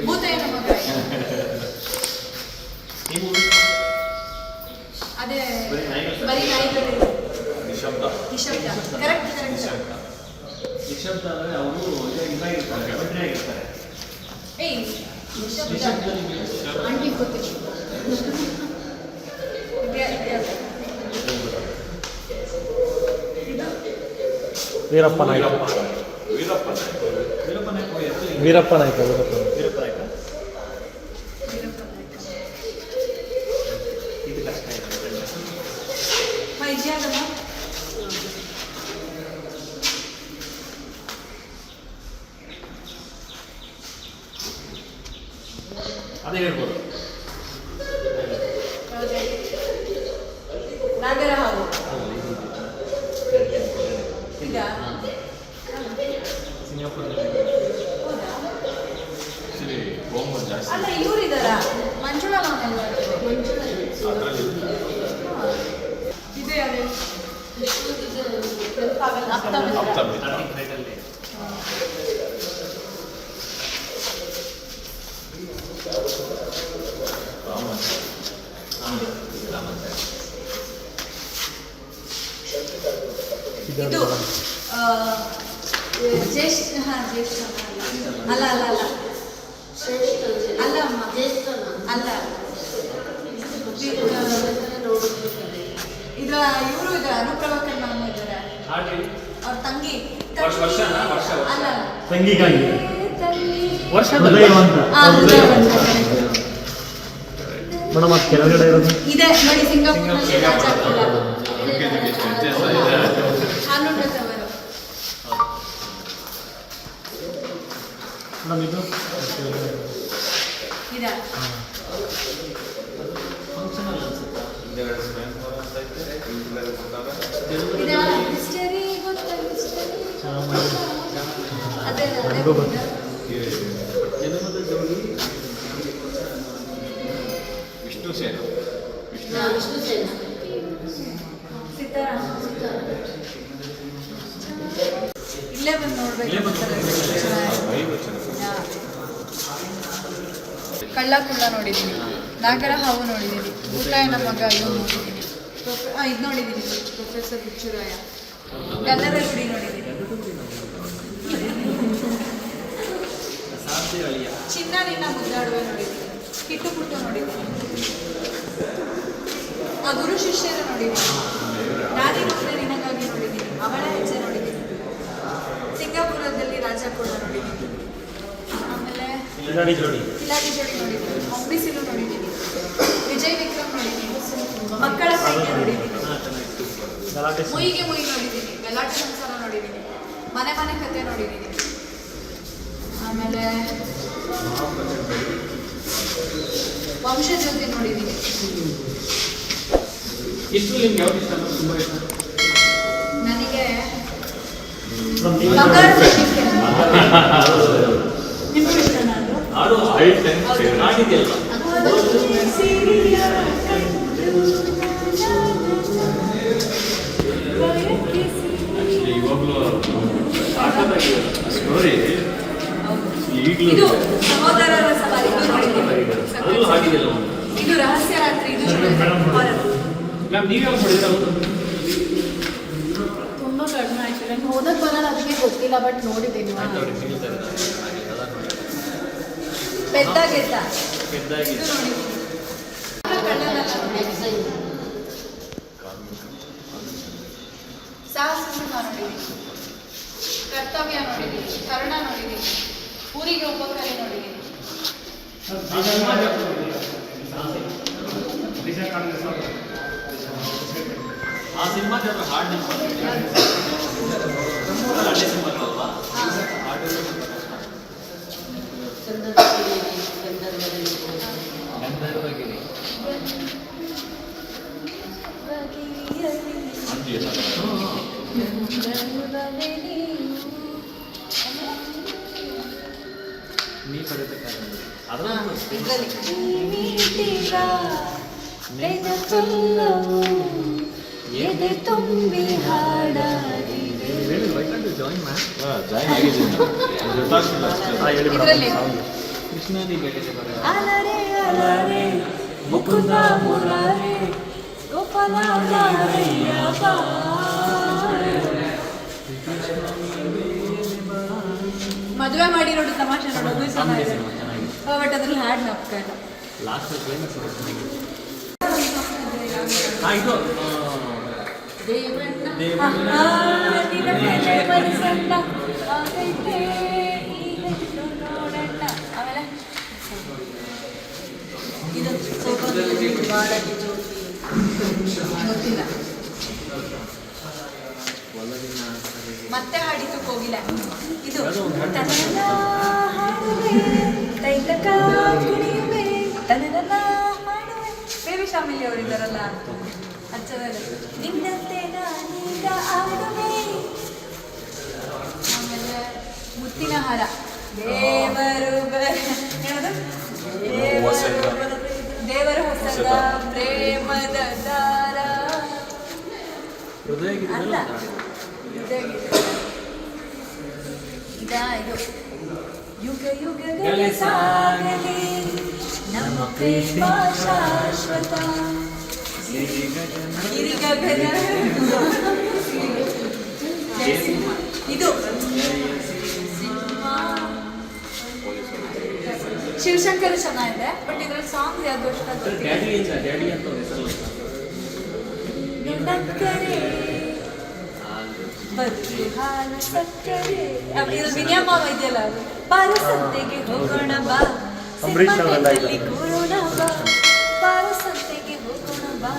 ಭೂತಯ್ಯನ ಮಗ ಅದೇ ಬರೀ ನಾಯಿಗಳು ನಿಶಬ್ದ ಕರೆಕ್ಟ್ ನಿಶಬ್ದ ಅಂದರೆ ಅವರು ಇದಾಗಿರ್ತಾರೆ ಗಮನ ಆಗಿರ್ತಾರೆ. ಏಯ್ ನಿಶಬ್ದ ಆಂಟಿ ಗೊತ್ತಿಲ್ಲ. ವೀರಪ್ಪ ನಾಯ್ಕ ವೀರಪ್ಪ ನಾಯ್ಕ ಇದು ಕಷ್ಟ ಇದೆ. ಅದೇ ಹೇಳ್ಬೋದು. ನಾಗರ ಹಾವು ಈಗ ಅಲ್ಲ ಇವರಿದಾರ ಮಂಜುಳಾ ಇದೆ ಇದು ಜ್ಯೇಷ್ಠ ಅಲ್ಲ ಅಲ್ಲ ಅಲ್ಲ ಅಲ್ಲ ಅಮ್ಮ ಅಲ್ಲ ಇದ್ರ ಇವರು ಇದ್ರ ಅನುಪ್ರಭಾಕರ್ ಮಾಮ ಇದ್ದಾರೆ ಅವ್ರ ತಂಗಿ ಅಲ್ಲ ತಂಗಿಗಾಗಿ ವರ್ಷದ ಮೇಡಮ್ ಅದು ಕೆಳಗಡೆ ಇರೋದು ಇದೆ ನೋಡಿ ಸಿಂಗಾಪುರ್ನಲ್ಲಿ ರಾಜಾಪುರ ಮೇಡಮ್ ಇದು ಇದೆ ವಿಷ್ಣು ಸೇನ ಇಲ್ಲೇ ಬಂದು ನೋಡ್ಬೇಕು. ಕಳ್ಳ ಕುಳ್ಳ ನೋಡಿದ್ದೀನಿ, ನಾಗರ ಹಾವು ನೋಡಿದ್ದೀನಿ, ಭೂತಾಯನ ಮಗ ಇವು ನೋಡಿದ್ದೀನಿ, ಇದು ನೋಡಿದ್ದೀನಿ ಪ್ರೊಫೆಸರ್ ಹುಚ್ಚುರಾಯ, ಗಲ್ಲರ ಗುಡಿ ನೋಡಿದ್ದೀನಿ, ಚಿನ್ನ ನಿನ್ನ ಮುದ್ದಾಡುವ ನೋಡಿದ್ದೀನಿ, ಕಿಟ್ಟು ಪುಟ್ಟು ನೋಡಿದ್ದೀನಿ, ಆ ಗುರು ಶಿಷ್ಯರ ನೋಡಿದ್ದೀನಿ, ದಾರಿ ಮಕ್ಕಳ ನಿನಗಾಗಿ ನೋಡಿದ್ದೀನಿ, ಅವಳ ಹೆಜ್ಜೆ ನೋಡಿದ್ದೀನಿ, ಸಿಂಗಾಪುರದಲ್ಲಿ ರಾಜಾಪುರ ನೋಡಿದ್ದೀನಿ, ಆಮೇಲೆ ಕಿಲಾಡಿ ಜೋಡಿ ನೋಡಿದ್ದೀನಿ, ಅಂಬಿಸಿಲು ನೋಡಿದ್ದೀನಿ, ವಿಜಯ್ ವಿಕ್ರಮ್ ನೋಡಿದ್ದೀನಿ, ಮಕ್ಕಳ ಸೈನ್ಯ ನೋಡಿದ್ದೀನಿ, ಮುಯಿಗೆ ಮುಯಿ ನೋಡಿದ್ದೀನಿ, ಗಲಾಟೆ ಸಂಸಾರ ನೋಡಿದ್ದೀನಿ, ಮನೆ ಮನೆ ಕತೆ ನೋಡಿದ್ದೀನಿ, ಆಮೇಲೆ ವಂಶಜ್ಯೋತಿ ನೋಡಿದ್ದೀನಿ. ಇಷ್ಟು ನಿಮ್ಗೆ ಯಾವ್ದು ಇಷ್ಟ? ತುಂಬ ಇಷ್ಟ ನನಗೆ ಬಂಗಾರ ನಿಮ್ಗೂ ಇಷ್ಟ ನಾನು ಹಾಡು ಹಾಡಿದೆಯಲ್ಲ ಇವಾಗಲೂ ಸ್ಟೋರಿ ಈಗಲೂ ಇದು ಸಹೋದರರ ಸವಾರಿ ಹಾಡಿದೆಯಲ್ಲ. ಇದು ರಹಸ್ಯ ರಾತ್ರಿ, ಇದು ಮ್ಯಾಮ್ ನೀವೇ ಮಾಡಿದ್ರೆ ತುಂಬ ಕಡಿಮೆ ಆಯ್ತು. ನಂಗೆ ಓದಕ್ಕೆ ಬರಲ್ಲ, ಅದಕ್ಕೆ ಗೊತ್ತಿಲ್ಲ, ಬಟ್ ನೋಡಿದ್ದೀನಿ. ಪೆದ್ದಾಗೆದ್ದ ಪೆದ್ದಾಗಿ ಇದು ನೋಡಿದ್ದೀನಿ. ಸಾಹಸ ಸಿಂಹ ನೋಡಿದ್ದೀನಿ, ಕರ್ತವ್ಯ ನೋಡಿದ್ದೀನಿ, ಕರ್ಣ ನೋಡಿದ್ದೀನಿ, ಊರಿಗೆ ಉಪಕಾರಿ ನೋಡಿದ್ದೀನಿ. ಆ ಸಿನಿಮಾ ಹಾಡು ಹಳ್ಳಿ ಸಿನಿಮಾಗಳಲ್ವಾ ಹಾಡು ಗಂಧರ್ವಗಿರಿ ನೀ ಪಡೆತಕ್ಕಾಗಲ್ಲ ಎದೆ ತುಂಬಿ ಹಾಡಾಡಿದೆ ಜಾಯಿನ್ ಮ್ಯಾಮ್ ಜಾಯಿನ್ ಆಗಿದ್ದೀನಿ ಗೊತ್ತಾಗ್ತಿಲ್ಲ ಅಷ್ಟೇ. ಹೇಳಿ ಇದರಲ್ಲಿ ಕೃಷ್ಣಾದಿ ಬೇಟೆಗೆ ಬರೋ ಅಲರೆ ಅಲರೆ ಮುಕುಂದ ಮುರಾರೆ ಗೋಪಾಲ ಯಾರಯ್ಯ ಮದುವೆ ಮಾಡಿ ನೋಡು ತಮಾಷೆ ನೋಡೋದು ಚೆನ್ನಾಗಿದೆ ಬಟ್ ಅದ್ರಲ್ಲಿ ಹಾಡು ನಾಪ್ತಾ ಇಲ್ಲ. ಲಾಸ್ಟ್ ಕ್ಲೈಮ್ಯಾಕ್ಸ್ ಚೆನ್ನಾಗಿದೆ. ಇದು ದೇವಣ್ಣ ದೇವಣ್ಣ. ನಿನ್ನ ಮೇಲೆ ಮನಸ್ಸನ್ನ ಆಗೈತೆ ಈ ಹೆಣ್ಣು ನೋಡಣ್ಣ. ಆಮೇಲೆ ಇದು ಸೋಪಾನದಲ್ಲಿ ಬಾಳಕ್ಕೆ ಜ್ಯೋತಿ ಗೊತ್ತಿಲ್ಲ. ಮತ್ತೆ ಹಾಡಿತು ಕೋಗಿಲೆ. ಇದು ತನನ ಹಾಡುವೆ ತೈತಕ ಕುಣಿಯುವೆ ತನನ ಹಾಡುವೆ. ಬೇಬಿ ಶಾಮಿಲಿ ಅವರಿದ್ದಾರಲ್ಲ ಹಚ್ಚದಲ್ಲಿ ನಿನ್ನಂತೆ ನಾನೀಗ ಆಡುವೆ. ಆಮೇಲೆ ಮುತ್ತಿನ ಹಾರ ದೇವರು ಏನದು ದೇವರ ಹೊಸದ ಪ್ರೇಮದ ದಾರ ಹೃದಯ ಅಲ್ಲ ಗಿರಿಗಳು ಇದಾ ಇದು ಯುಗ ಯುಗಗಳೇ ಸಾಗಲಿ ನಮ್ಮ ಪ್ರೇಮ ಶಾಶ್ವತ ಗಿರಿಗಗನ ಇದು ಶಿವಶಂಕರ ಚೆನ್ನಾಗಿದೆ ಬಟ್ ಇದ್ರಲ್ಲಿ ಸಾಂಗ್ ಯಾವ್ದು ಅಷ್ಟ ಡ್ಯಾಡಿ ಇಲ್ಲ ಡ್ಯಾಡಿ ಅಂತ ಒಂದು ಹೆಸರು ನಕ್ಕರೆ ಬದುಕು ಹಾಲು ಸಕ್ಕರೆ ಇದು ವಿನಿಯಮ್ಮ ಇದೆಯಲ್ಲ ಅದು ಪಾರಸಂತೆಗೆ ಹೋಗೋಣ ಬಾ ಅಂಬರೀಷ್ ಅವರೆಲ್ಲ ಸಿನಿಮಾದಲ್ಲಿ ಕೂರೋಣ ಬಾ ಪಾರಸಂತೆಗೆ ಹೋಗೋಣ ಬಾ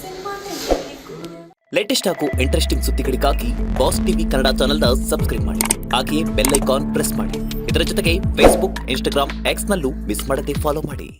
ಸಿನಿಮಾದಲ್ಲಿ ಕೂರೋಣ. ಲೇಟೆಸ್ಟ್ ಹಾಗೂ ಇಂಟ್ರೆಸ್ಟಿಂಗ್ ಸುದ್ದಿಗಳಿಗಾಗಿ ಬಾಸ್ ಟಿವಿ ಕನ್ನಡ ಚಾನೆಲ್ನ ಸಬ್ಸ್ಕ್ರೈಬ್ ಮಾಡಿ. ಹಾಗೆಯೇ ಬೆಲ್ ಐಕಾನ್ ಪ್ರೆಸ್ ಮಾಡಿ. ಇದರ ಜೊತೆಗೆ ಫೇಸ್ಬುಕ್, ಇನ್ಸ್ಟಾಗ್ರಾಮ್, ಎಕ್ಸ್ನಲ್ಲೂ ಮಿಸ್ ಮಾಡದೆ ಫಾಲೋ ಮಾಡಿ.